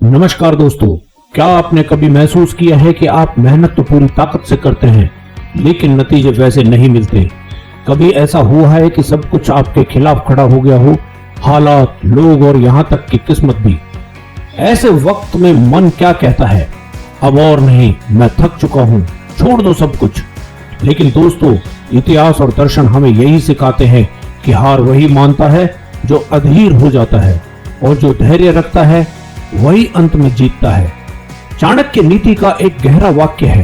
नमस्कार दोस्तों, क्या आपने कभी महसूस किया है कि आप मेहनत तो पूरी ताकत से करते हैं लेकिन नतीजे वैसे नहीं मिलते। कभी ऐसा हुआ है कि सब कुछ आपके खिलाफ खड़ा हो गया हो, हालात, लोग और यहाँ तक कि किस्मत भी। ऐसे वक्त में मन क्या कहता है? अब और नहीं, मैं थक चुका हूँ, छोड़ दो सब कुछ। लेकिन दोस्तों, इतिहास और दर्शन हमें यही सिखाते हैं कि हार वही मानता है जो अधीर हो जाता है, और जो धैर्य रखता है वही अंत में जीतता है। चाणक्य नीति का एक गहरा वाक्य है,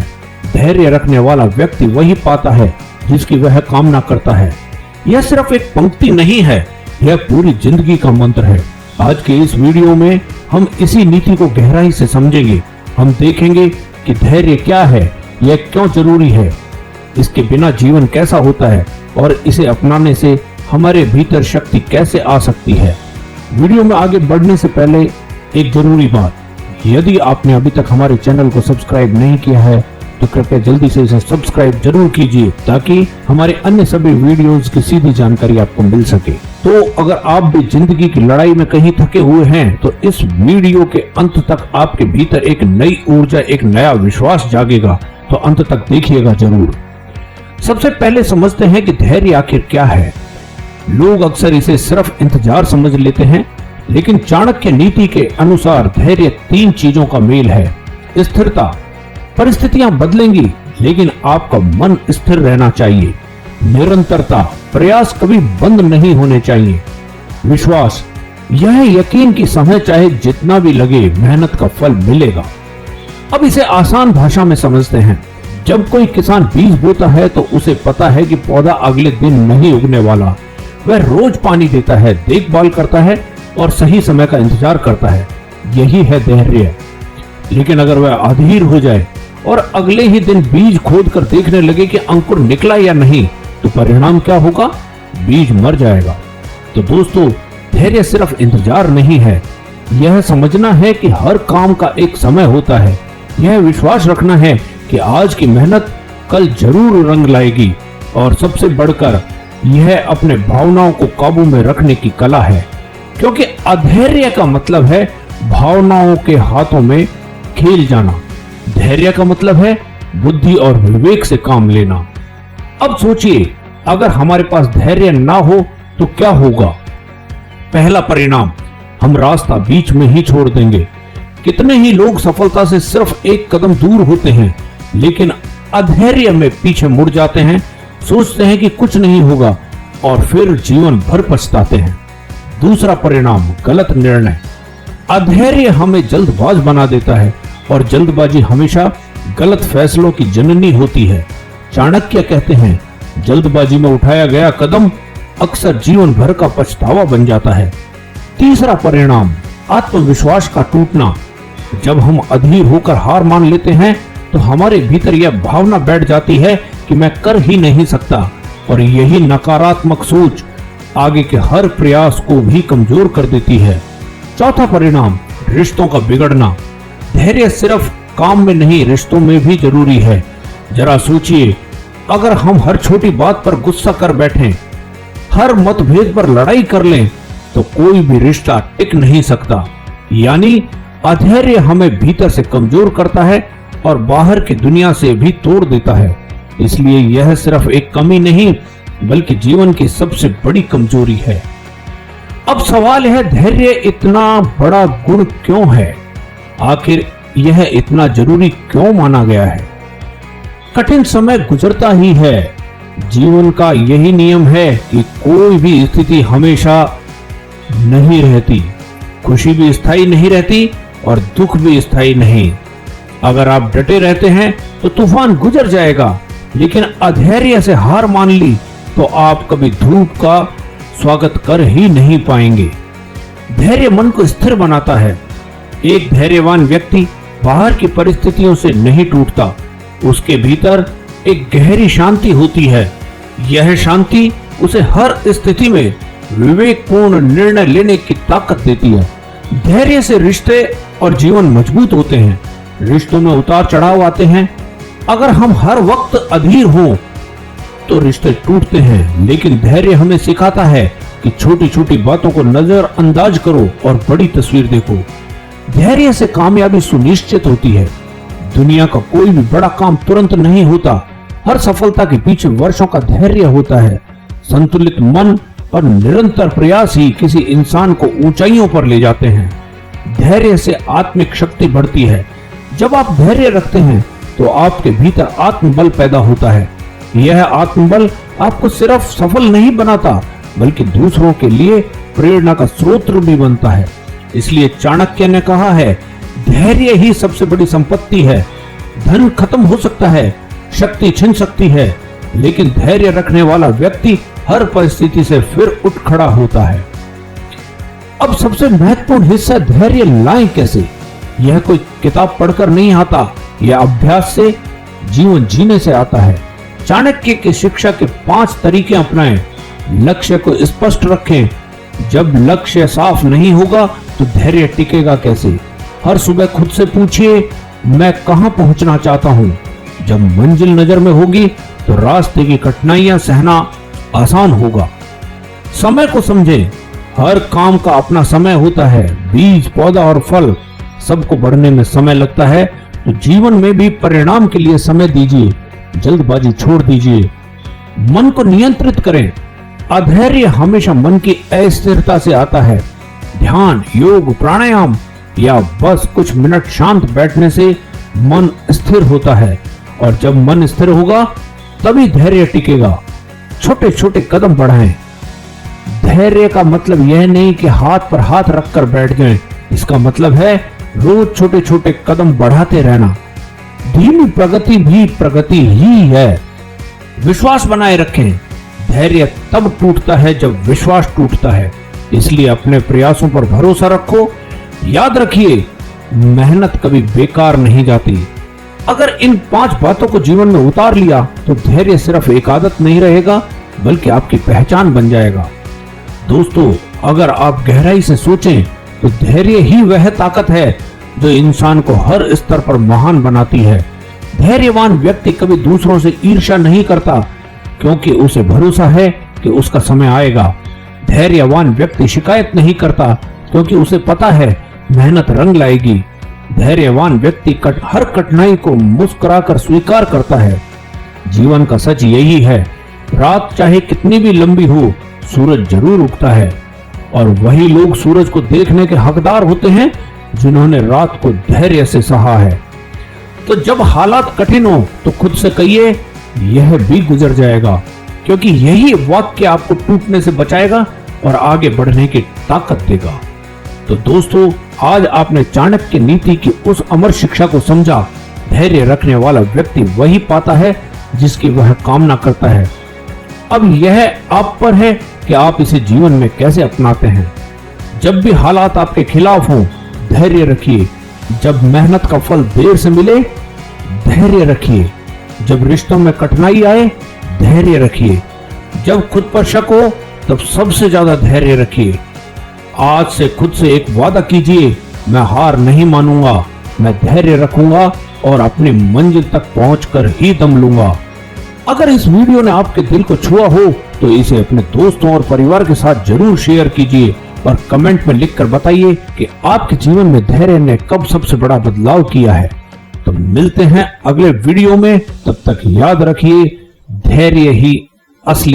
धैर्य रखने वाला व्यक्ति वही पाता है जिसकी वह कामना करता है। यह सिर्फ एक पंक्ति नहीं है, यह पूरी जिंदगी का मंत्र है। आज के इस वीडियो में हम इसी नीति को गहराई से समझेंगे। हम देखेंगे कि धैर्य क्या है, यह क्यों जरूरी है, इसके बिना जीवन कैसा होता है और इसे अपनाने से हमारे भीतर शक्ति कैसे आ सकती है। वीडियो में आगे बढ़ने से पहले एक जरूरी बात, यदि आपने अभी तक हमारे चैनल को सब्सक्राइब नहीं किया है तो कृपया जल्दी से इसे सब्सक्राइब जरूर कीजिए ताकि हमारे अन्य सभी वीडियोस की सीधी जानकारी आपको मिल सके। तो अगर आप भी जिंदगी की लड़ाई में कहीं थके हुए हैं तो इस वीडियो के अंत तक आपके भीतर एक नई ऊर्जा, एक नया विश्वास जागेगा, तो अंत तक देखिएगा जरूर। सबसे पहले समझते हैं कि धैर्य आखिर क्या है। लोग अक्सर इसे सिर्फ इंतजार समझ लेते हैं, लेकिन चाणक्य नीति के अनुसार धैर्य 3 चीजों का मेल है। स्थिरता, परिस्थितियां बदलेंगी लेकिन आपका मन स्थिर रहना चाहिए। निरंतरता, प्रयास कभी बंद नहीं होने चाहिए। विश्वास, यह यकीन कि समय चाहे जितना भी लगे मेहनत का फल मिलेगा। अब इसे आसान भाषा में समझते हैं। जब कोई किसान बीज बोता है तो उसे पता है कि पौधा अगले दिन नहीं उगने वाला। वह रोज पानी देता है, देखभाल करता है और सही समय का इंतजार करता है। यही है धैर्य। लेकिन अगर वह अधीर हो जाए और अगले ही दिन बीज खोद कर देखने लगे कि अंकुर निकला या नहीं, तो परिणाम क्या होगा? बीज मर जाएगा। तो दोस्तों, धैर्य सिर्फ इंतजार नहीं है, यह समझना है कि हर काम का एक समय होता है। यह विश्वास रखना है कि आज की मेहनत कल जरूर रंग लाएगी। और सबसे बढ़कर यह अपने भावनाओं को काबू में रखने की कला है, क्योंकि अधैर्य का मतलब है भावनाओं के हाथों में खेल जाना। धैर्य का मतलब है बुद्धि और विवेक से काम लेना। अब सोचिए, अगर हमारे पास धैर्य ना हो तो क्या होगा? पहला परिणाम, हम रास्ता बीच में ही छोड़ देंगे। कितने ही लोग सफलता से सिर्फ एक कदम दूर होते हैं, लेकिन अधैर्य में पीछे मुड़ जाते हैं, सोचते हैं कि कुछ नहीं होगा और फिर जीवन भर पछताते हैं। दूसरा परिणाम, गलत निर्णय। अधैर्य हमें जल्दबाज बना देता है और जल्दबाजी हमेशा गलत फैसलों की जननी होती है। चाणक्य कहते हैं, जल्दबाजी में उठाया गया कदम अक्सर जीवन भर का पछतावा बन जाता है। तीसरा परिणाम, आत्मविश्वास का टूटना। जब हम अधीर होकर हार मान लेते हैं तो हमारे भीतर यह भावना बैठ जाती है कि मैं कर ही नहीं सकता, और यही नकारात्मक सोच आगे के हर प्रयास को भी कमजोर कर देती है। चौथा परिणाम, रिश्तों का बिगड़ना। धैर्य सिर्फ काम में नहीं, रिश्तों में भी जरूरी है। जरा सोचिए, अगर हम हर छोटी बात पर गुस्सा कर बैठें, हर मतभेद पर लड़ाई कर लें, तो कोई भी रिश्ता टिक नहीं सकता। यानी अधैर्य हमें भीतर से कमजोर करता है और बाहर की दुनिया से भी तोड़ देता है। इसलिए यह सिर्फ एक कमी नहीं बल्कि जीवन की सबसे बड़ी कमजोरी है। अब सवाल है, धैर्य इतना बड़ा गुण क्यों है? आखिर यह इतना जरूरी क्यों माना गया है? कठिन समय गुजरता ही है। जीवन का यही नियम है कि कोई भी स्थिति हमेशा नहीं रहती। खुशी भी स्थायी नहीं रहती और दुख भी स्थायी नहीं। अगर आप डटे रहते हैं तो तूफान गुजर जाएगा, लेकिन अधैर्य से हार मान ली तो आप कभी धूप का स्वागत कर ही नहीं पाएंगे। धैर्य मन को स्थिर बनाता है। एक धैर्यवान व्यक्ति बाहर की परिस्थितियों से नहीं टूटता, उसके भीतर एक गहरी शांति होती है। यह शांति उसे हर स्थिति में विवेकपूर्ण निर्णय लेने की ताकत देती है। धैर्य से रिश्ते और जीवन मजबूत होते हैं। रिश्तों में उतार चढ़ाव आते हैं। अगर हम हर वक्त अधीर हों तो रिश्ते टूटते हैं, लेकिन धैर्य हमें सिखाता है कि छोटी छोटी बातों को नजरअंदाज करो और बड़ी तस्वीर देखो। धैर्य से कामयाबी सुनिश्चित होती है। दुनिया का कोई भी बड़ा काम तुरंत नहीं होता। हर सफलता के पीछे वर्षों का धैर्य होता है। संतुलित मन और निरंतर प्रयास ही किसी इंसान को ऊंचाइयों पर ले जाते हैं। धैर्य से आत्मिक शक्ति बढ़ती है। जब आप धैर्य रखते हैं तो आपके भीतर आत्मबल पैदा होता है। यह आत्मबल आपको सिर्फ सफल नहीं बनाता बल्कि दूसरों के लिए प्रेरणा का स्रोत भी बनता है। इसलिए चाणक्य ने कहा है, धैर्य ही सबसे बड़ी संपत्ति है। धन खत्म हो सकता है, शक्ति छिन सकती है, लेकिन धैर्य रखने वाला व्यक्ति हर परिस्थिति से फिर उठ खड़ा होता है। अब सबसे महत्वपूर्ण हिस्सा, धैर्य लाएं कैसे? यह कोई किताब पढ़कर नहीं आता, यह अभ्यास से, जीवन जीने से आता है। चाणक्य की शिक्षा के 5 तरीके अपनाएं। लक्ष्य को स्पष्ट रखें। जब लक्ष्य साफ नहीं होगा तो धैर्य टिकेगा कैसे? हर सुबह खुद से पूछिए, मैं कहां पहुंचना चाहता हूं। जब मंजिल नजर में होगी तो रास्ते की कठिनाइयां सहना आसान होगा। समय को समझें। हर काम का अपना समय होता है। बीज, पौधा और फल सबको बढ़ने में समय लगता है, तो जीवन में भी परिणाम के लिए समय दीजिए। जल्दबाजी छोड़ दीजिए। मन को नियंत्रित करें। अधैर्य हमेशा मन की अस्थिरता से आता है। ध्यान, योग, प्राणायाम या बस कुछ मिनट शांत बैठने से मन स्थिर होता है, और जब मन स्थिर होगा तभी धैर्य टिकेगा। छोटे छोटे कदम बढ़ाएं। धैर्य का मतलब यह नहीं कि हाथ पर हाथ रखकर बैठ जाएं। इसका मतलब है रोज छोटे छोटे कदम बढ़ाते रहना। धीमी प्रगति भी प्रगति ही है। विश्वास बनाए रखें। धैर्य तब टूटता है जब विश्वास टूटता है। इसलिए अपने प्रयासों पर भरोसा रखो। याद रखिए, मेहनत कभी बेकार नहीं जाती। अगर इन 5 बातों को जीवन में उतार लिया तो धैर्य सिर्फ एक आदत नहीं रहेगा बल्कि आपकी पहचान बन जाएगा। दोस्तों, अगर आप गहराई से सोचें तो धैर्य ही वह ताकत है जो इंसान को हर स्तर पर महान बनाती है। धैर्यवान व्यक्ति कभी दूसरों से ईर्ष्या नहीं करता क्योंकि उसे भरोसा है कि उसका समय आएगा। धैर्यवान व्यक्ति शिकायत नहीं करता क्योंकि उसे पता है मेहनत रंग लाएगी। धैर्यवान व्यक्ति हर कठिनाई को मुस्कुराकर स्वीकार करता है। जीवन का सच यही है, रात चाहे कितनी भी लंबी हो, सूरज जरूर उगता है, और वही लोग सूरज को देखने के हकदार होते हैं जिन्होंने रात को धैर्य से सहा है। तो जब हालात कठिन हो तो खुद से कहिए, यह भी गुजर जाएगा, क्योंकि यही वाक्य आपको टूटने से बचाएगा और आगे बढ़ने की ताकत देगा। तो दोस्तों, आज आपने चाणक्य नीति की उस अमर शिक्षा को समझा। धैर्य रखने वाला व्यक्ति वही पाता है जिसकी वह कामना करता है। अब यह आप पर है कि आप इसे जीवन में कैसे अपनाते हैं। जब भी हालात आपके खिलाफ हों, धैर्य रखिए। जब मेहनत का फल देर से मिले, धैर्य रखिए। जब रिश्तों में कठिनाई आए, धैर्य रखिए। जब खुद पर शक हो तब सबसे ज्यादा धैर्य रखिए। आज से खुद से एक वादा कीजिए, मैं हार नहीं मानूंगा, मैं धैर्य रखूंगा और अपनी मंजिल तक पहुंचकर ही दम लूंगा। अगर इस वीडियो ने आपके दिल को छुआ हो तो इसे अपने दोस्तों और परिवार के साथ जरूर शेयर कीजिए और कमेंट में लिखकर बताइए कि आपके जीवन में धैर्य ने कब सबसे बड़ा बदलाव किया है। तो मिलते हैं अगले वीडियो में, तब तक याद रखिए, धैर्य ही असली